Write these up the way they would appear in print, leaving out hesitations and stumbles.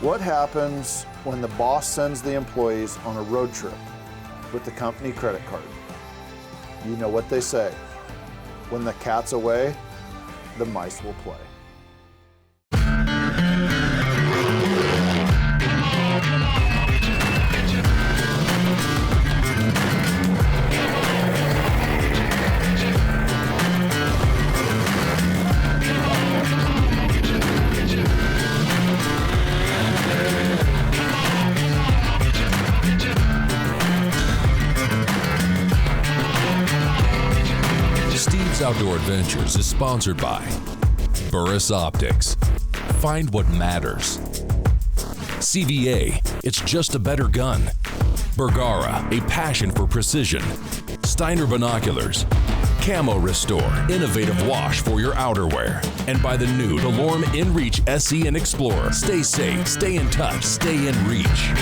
What happens when the boss sends the employees on a road trip with the company credit card? You know what they say. When the cat's away, the mice will play. Outdoor Adventures is sponsored by Burris Optics. Find what matters. CVA, it's just a better gun. Bergara, a passion for precision. Steiner Binoculars. Camo Restore, innovative wash for your outerwear. And by the new DeLorme InReach SE and Explorer. Stay safe, stay in touch, stay in reach.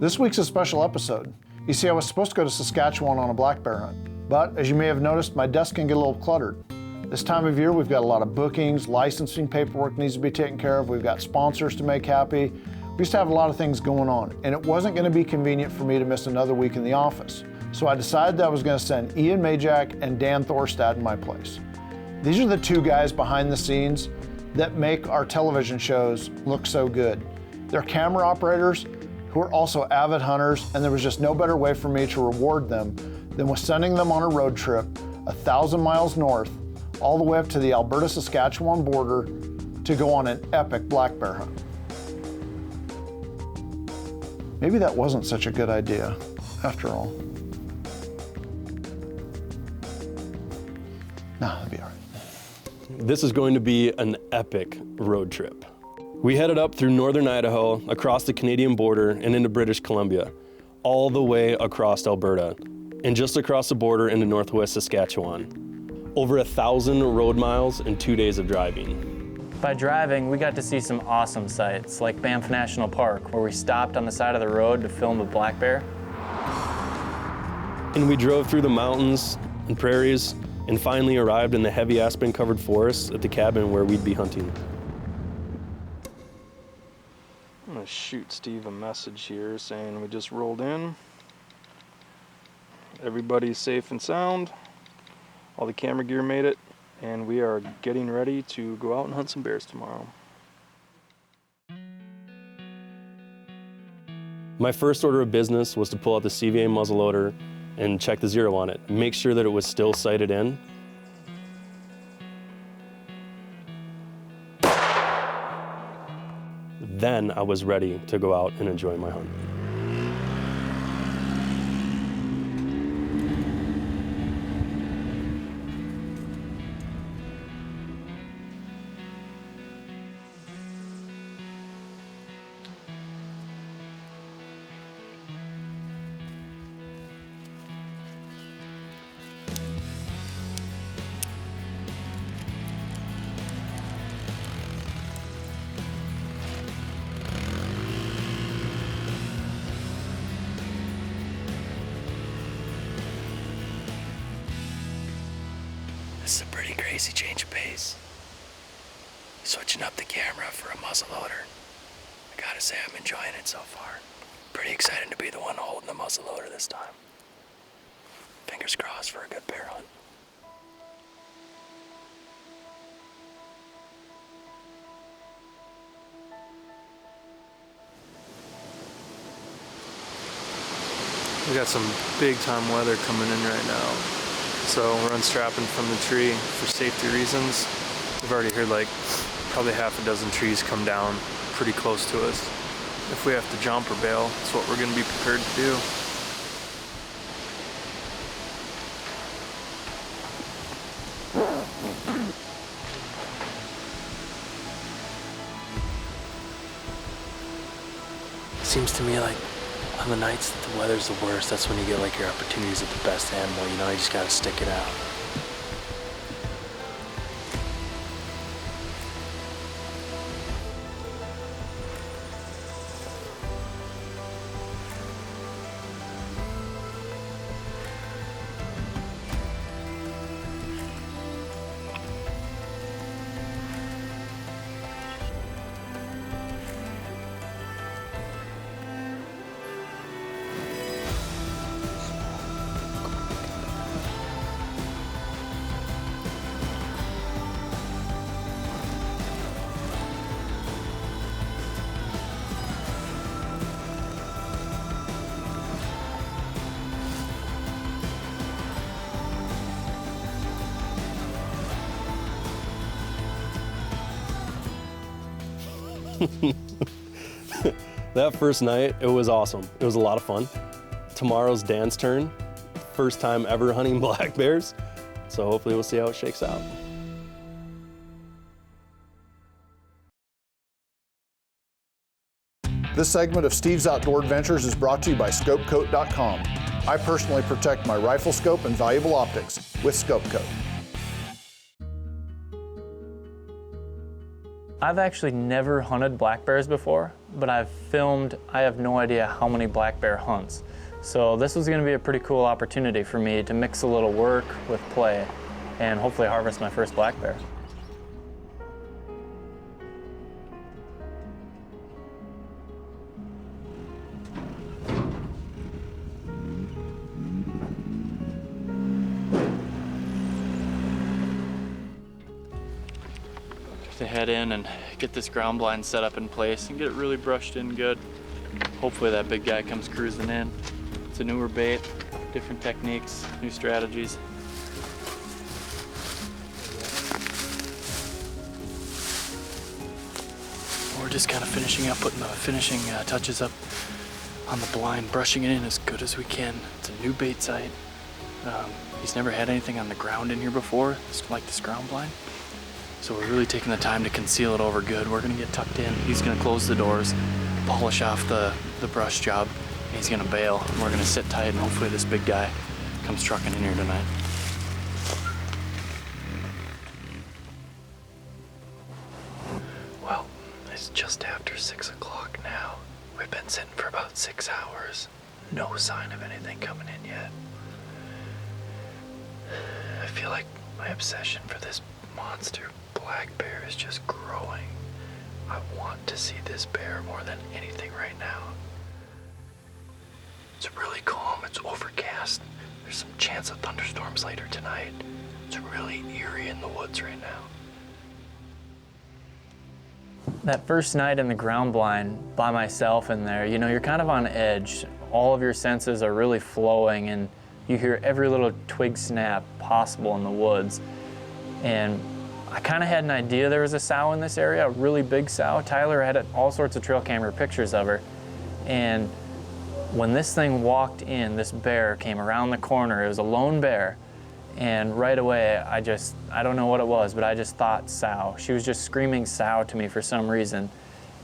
This week's a special episode. You see, I was supposed to go to Saskatchewan on a black bear hunt, but as you may have noticed, my desk can get a little cluttered. This time of year, we've got a lot of bookings, licensing paperwork needs to be taken care of, we've got sponsors to make happy. We used to have a lot of things going on, and it wasn't going to be convenient for me to miss another week in the office. So I decided that I was going to send Ian Majszak and Dan Thorstad in my place. These are the two guys behind the scenes that make our television shows look so good. They're camera operators who are also avid hunters, and there was just no better way for me to reward them than with sending them on a road trip 1,000 miles north, all the way up to the Alberta-Saskatchewan border to go on an epic black bear hunt. Maybe that wasn't such a good idea, after all. Nah, that'd be all right. This is going to be an epic road trip. We headed up through northern Idaho, across the Canadian border, and into British Columbia, all the way across Alberta, and just across the border into northwest Saskatchewan. Over 1,000 road miles and 2 days of driving. By driving, we got to see some awesome sights, like Banff National Park, where we stopped on the side of the road to film a black bear. And we drove through the mountains and prairies, and finally arrived in the heavy aspen-covered forests at the cabin where we'd be hunting. I'm gonna shoot Steve a message here saying we just rolled in. Everybody's safe and sound. All the camera gear made it, and we are getting ready to go out and hunt some bears tomorrow. My first order of business was to pull out the CVA muzzleloader and check the zero on it. Make sure that it was still sighted in. Then I was ready to go out and enjoy my hunt. This is a pretty crazy change of pace. Switching up the camera for a muzzleloader. I gotta say, I'm enjoying it so far. Pretty excited to be the one holding the muzzleloader this time. Fingers crossed for a good bear hunt. We got some big time weather coming in right now. So we're unstrapping from the tree for safety reasons. We've already heard like probably half a dozen trees come down pretty close to us. If we have to jump or bail, that's what we're gonna be prepared to do. Seems to me like on the nights that the weather's the worst, that's when you get like your opportunities at the best animal, you know, you just gotta stick it out. That first night, it was awesome. It was a lot of fun. Tomorrow's Dan's turn. First time ever hunting black bears. So hopefully we'll see how it shakes out. This segment of Steve's Outdoor Adventures is brought to you by ScopeCoat.com. I personally protect my rifle scope and valuable optics with ScopeCoat. I've actually never hunted black bears before, but I have no idea how many black bear hunts. So this was going to be a pretty cool opportunity for me to mix a little work with play and hopefully harvest my first black bear. To head in and get this ground blind set up in place and get it really brushed in good. Hopefully that big guy comes cruising in. It's a newer bait, different techniques, new strategies. We're just kind of finishing up, putting the finishing touches up on the blind, brushing it in as good as we can. It's a new bait site. He's never had anything on the ground in here before, like this ground blind. So we're really taking the time to conceal it over good. We're gonna get tucked in. He's gonna close the doors, polish off the brush job, and he's gonna bail. And we're gonna sit tight and hopefully this big guy comes trucking in here tonight. Well, it's just after 6 o'clock now. We've been sitting for about 6 hours. No sign of anything coming in yet. I feel like my obsession for this monster black bear is just growing. I want to see this bear more than anything right now. It's really calm, it's overcast. There's some chance of thunderstorms later tonight. It's really eerie in the woods right now. That first night in the ground blind by myself in there, you're kind of on edge. All of your senses are really flowing and you hear every little twig snap possible in the woods. And I kind of had an idea there was a sow in this area, a really big sow. Tyler had all sorts of trail camera pictures of her. And when this thing walked in, this bear came around the corner. It was a lone bear. And right away, I don't know what it was, but I just thought sow. She was just screaming sow to me for some reason.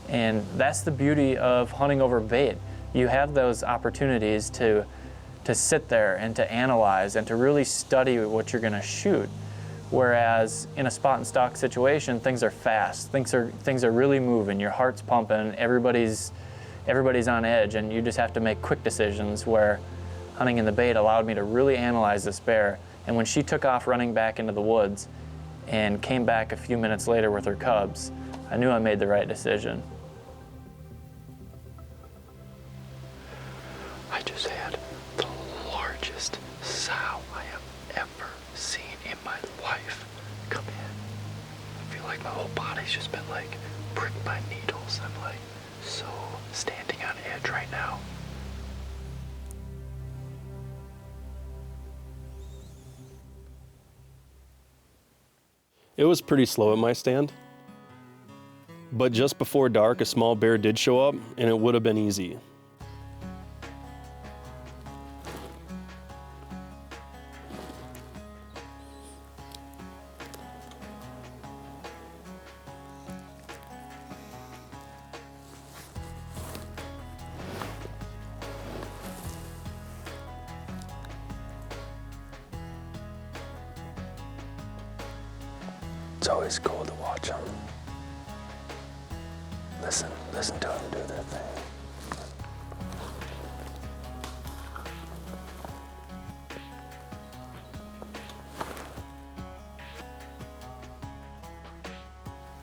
And that's the beauty of hunting over bait. You have those opportunities to sit there and to analyze and to really study what you're gonna shoot. Whereas in a spot and stock situation, things are fast. Things are really moving. Your heart's pumping. Everybody's on edge, and you just have to make quick decisions. Where hunting in the bait allowed me to really analyze this bear. And when she took off running back into the woods, and came back a few minutes later with her cubs, I knew I made the right decision. I just had the largest sow I have ever seen in my life come in. I feel like my whole body's just been like pricked by needles. I'm like so standing on edge right now. It was pretty slow at my stand. But just before dark, a small bear did show up, and it would have been easy. It's always cool to watch them. Listen to them do their thing.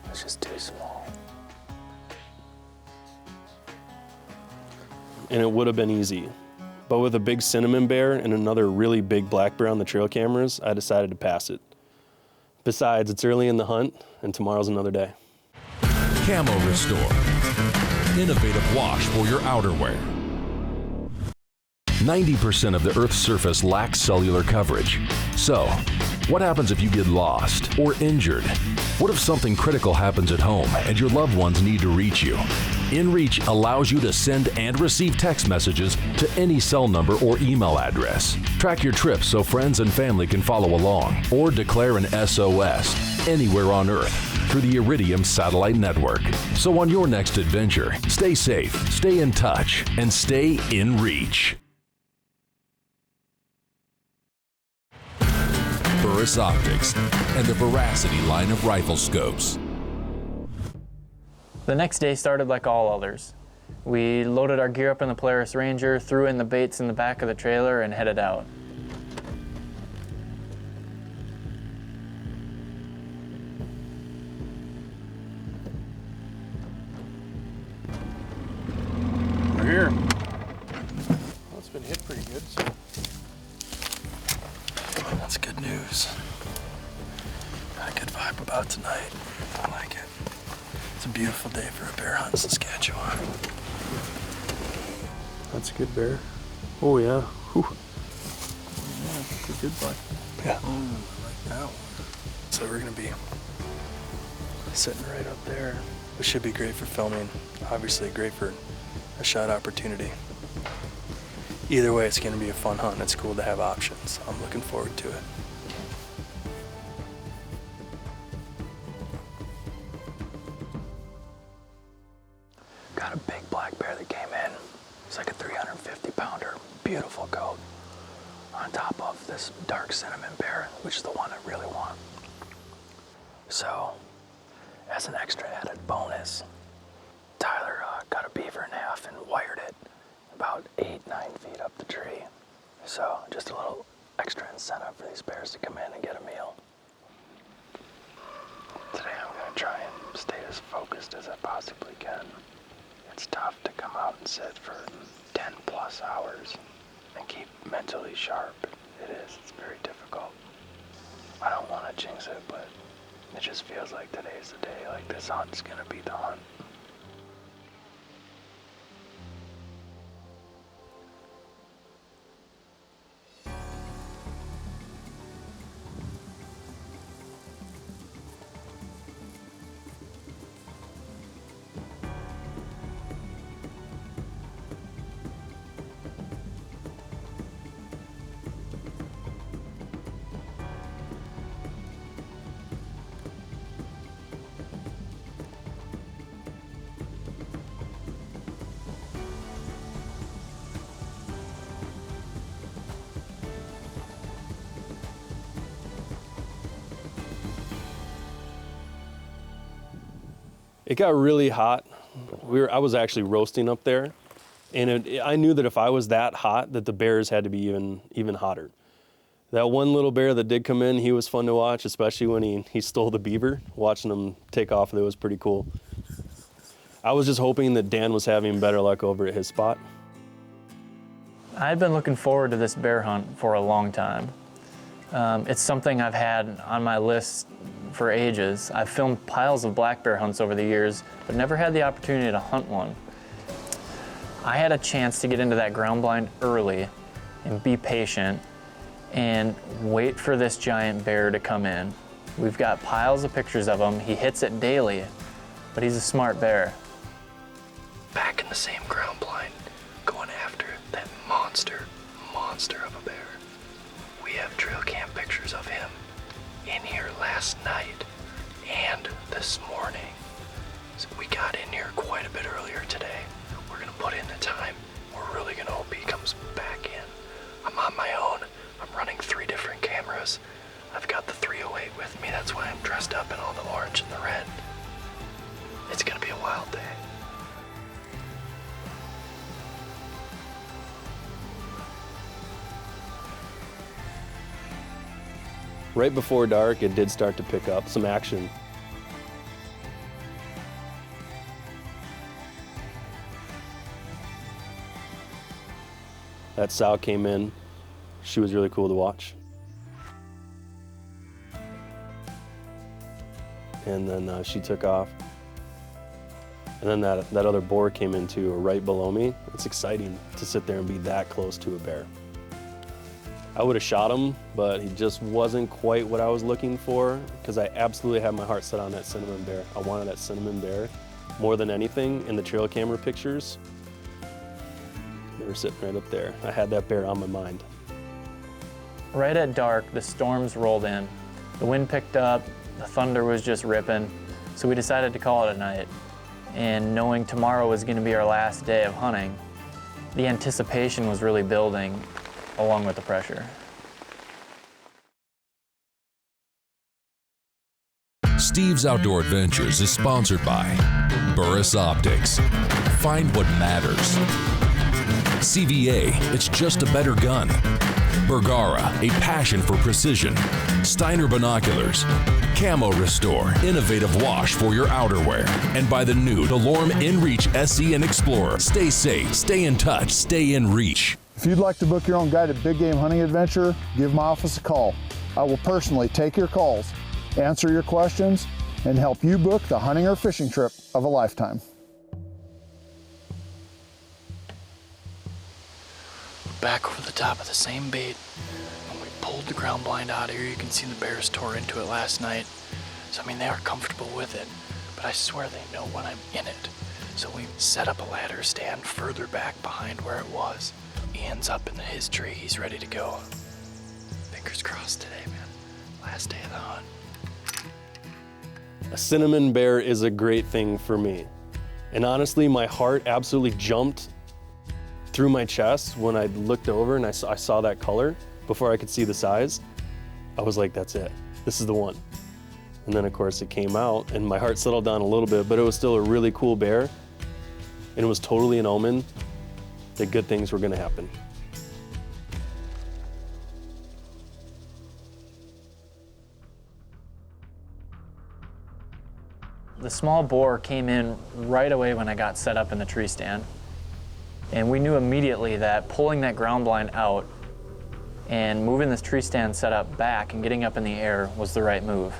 It's just too small. And it would have been easy. But with a big cinnamon bear and another really big black bear on the trail cameras, I decided to pass it. Besides, it's early in the hunt, and tomorrow's another day. Camo Restore. Innovative wash for your outerwear. 90% of the Earth's surface lacks cellular coverage. So, What happens if you get lost or injured? What if something critical happens at home and your loved ones need to reach you? InReach allows you to send and receive text messages to any cell number or email address. Track your trips so friends and family can follow along, or declare an SOS anywhere on Earth through the Iridium satellite network. So on your next adventure, stay safe, stay in touch, and stay in reach. Burris Optics and the Veracity line of rifle scopes. The next day started like all others. We loaded our gear up in the Polaris Ranger, threw in the baits in the back of the trailer, and headed out. We're here. Well, it's been hit pretty good, so that's good news. Got a good vibe about tonight. I like it. It's a beautiful day for a bear hunt in Saskatchewan. That's a good bear. Oh yeah. Whew. Yeah, that's a good buck. Yeah. Oh, I like that one. So we're gonna be sitting right up there. It should be great for filming. Obviously great for a shot opportunity. Either way, it's gonna be a fun hunt. It's cool to have options. I'm looking forward to it. Got a big black bear that came in. It's like a 350-pounder, beautiful coat, on top of this dark cinnamon bear, which is the one I really want. So, as an extra added bonus, Tyler got a beaver in half and wired it about 8-9 feet up the tree. So, just a little extra incentive for these bears to come in and get a meal. Today I'm gonna try and stay as focused as I possibly can. It's tough to come out and sit for 10 plus hours and keep mentally sharp. It is, it's very difficult. I don't want to jinx it, but it just feels like today's the day. Like this hunt's gonna be the hunt. It got really hot. I was actually roasting up there, and I knew that if I was that hot, that the bears had to be even hotter. That one little bear that did come in, he was fun to watch, especially when he stole the beaver. Watching him take off, that was pretty cool. I was just hoping that Dan was having better luck over at his spot. I'd been looking forward to this bear hunt for a long time. It's something I've had on my list for ages. I've filmed piles of black bear hunts over the years, but never had the opportunity to hunt one. I had a chance to get into that ground blind early and be patient and wait for this giant bear to come in. We've got piles of pictures of him. He hits it daily, but he's a smart bear. Back in the same ground blind, going after that monster of a bear. We have trail cam pictures of him in here last night and this morning. So we got in here quite a bit earlier today. We're gonna put in the time. We're really gonna hope he comes back in. I'm on my own. I'm running 3 different cameras. I've got the 308 with me. That's why I'm dressed up in all the orange and the red. It's gonna be a wild day. Right before dark, it did start to pick up some action. That sow came in. She was really cool to watch. And then she took off. And then that other boar came in too, right below me. It's exciting to sit there and be that close to a bear. I would have shot him, but he just wasn't quite what I was looking for, because I absolutely had my heart set on that cinnamon bear. I wanted that cinnamon bear more than anything in the trail camera pictures. They were sitting right up there. I had that bear on my mind. Right at dark, the storms rolled in. The wind picked up, the thunder was just ripping, so we decided to call it a night. And knowing tomorrow was going to be our last day of hunting, the anticipation was really building along with the pressure. Steve's Outdoor Adventures is sponsored by Burris Optics. Find what matters. CVA, it's just a better gun. Bergara, a passion for precision. Steiner Binoculars. Camo Restore, innovative wash for your outerwear. And by the new DeLorme InReach SE and Explorer. Stay safe, stay in touch, stay in reach. If you'd like to book your own guided big game hunting adventure, give my office a call. I will personally take your calls, answer your questions, and help you book the hunting or fishing trip of a lifetime. Back over the top of the same bait. When we pulled the ground blind out of here, you can see the bears tore into it last night. So I mean, they are comfortable with it, but I swear they know when I'm in it. So we set up a ladder stand further back behind where it was. Ian's up in his tree, he's ready to go. Fingers crossed today, man. Last day of the hunt. A cinnamon bear is a great thing for me. And honestly, my heart absolutely jumped through my chest when I looked over and I saw that color before I could see the size. I was like, that's it. This is the one. And then of course it came out and my heart settled down a little bit, but it was still a really cool bear. And it was totally an omen that good things were gonna happen. The small boar came in right away when I got set up in the tree stand. And we knew immediately that pulling that ground blind out and moving this tree stand setup back and getting up in the air was the right move.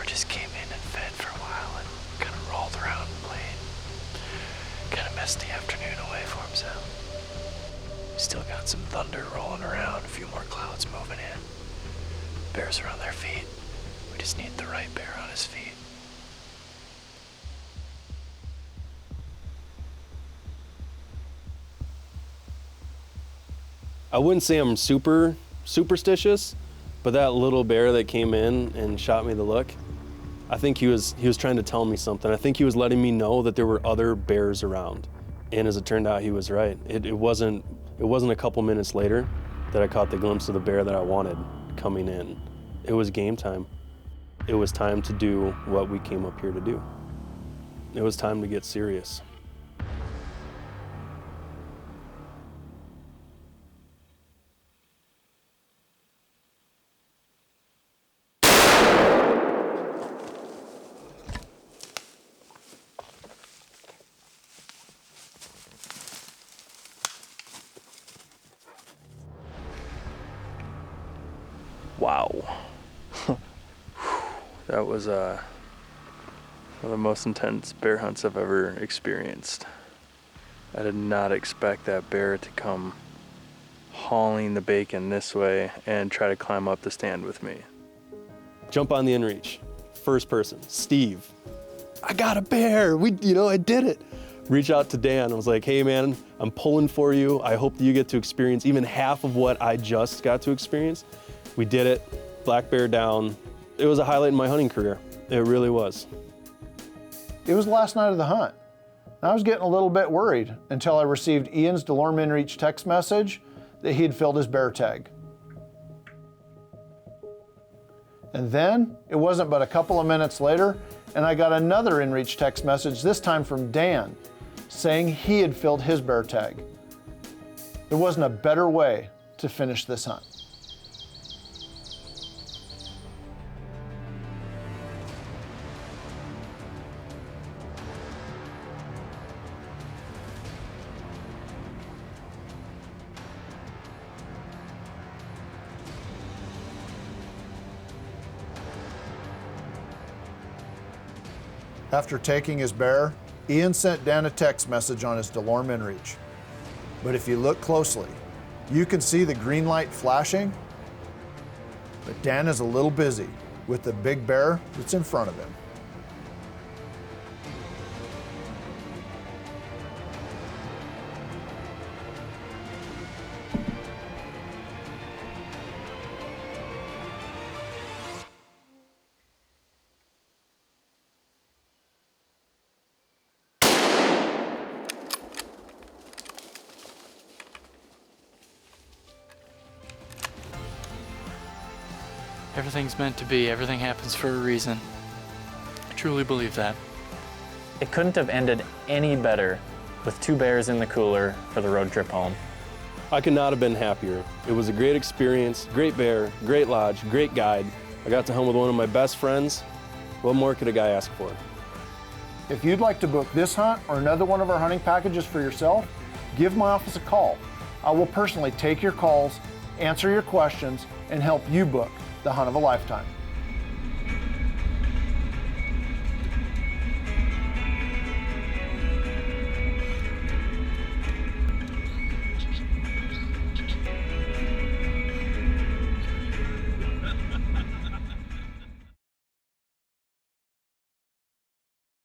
Just came in and fed for a while and kind of rolled around and played. Kind of messed the afternoon away for himself. Still got some thunder rolling around, a few more clouds moving in. Bears are on their feet. We just need the right bear on his feet. I wouldn't say I'm super superstitious, but that little bear that came in and shot me the look, I think he was trying to tell me something. I think he was letting me know that there were other bears around. And as it turned out, he was right. It wasn't a couple minutes later that I caught the glimpse of the bear that I wanted coming in. It was game time. It was time to do what we came up here to do. It was time to get serious. Wow. That was one of the most intense bear hunts I've ever experienced. I did not expect that bear to come hauling the bacon this way and try to climb up the stand with me. Jump on the inReach. First person, Steve. I got a bear. I did it. Reach out to Dan. I was like, hey man, I'm pulling for you. I hope that you get to experience even half of what I just got to experience. We did it, black bear down. It was a highlight in my hunting career. It really was. It was the last night of the hunt. I was getting a little bit worried until I received Ian's DeLorme InReach text message that he had filled his bear tag. And then it wasn't but a couple of minutes later, and I got another InReach text message, this time from Dan, saying he had filled his bear tag. There wasn't a better way to finish this hunt. After taking his bear, Ian sent Dan a text message on his DeLorme inReach. But if you look closely, you can see the green light flashing, but Dan is a little busy with the big bear that's in front of him. Everything's meant to be. Everything happens for a reason. I truly believe that. It couldn't have ended any better with 2 bears in the cooler for the road trip home. I could not have been happier. It was a great experience, great bear, great lodge, great guide. I got to hunt with one of my best friends. What more could a guy ask for? If you'd like to book this hunt or another one of our hunting packages for yourself, give my office a call. I will personally take your calls, answer your questions, and help you book the hunt of a lifetime.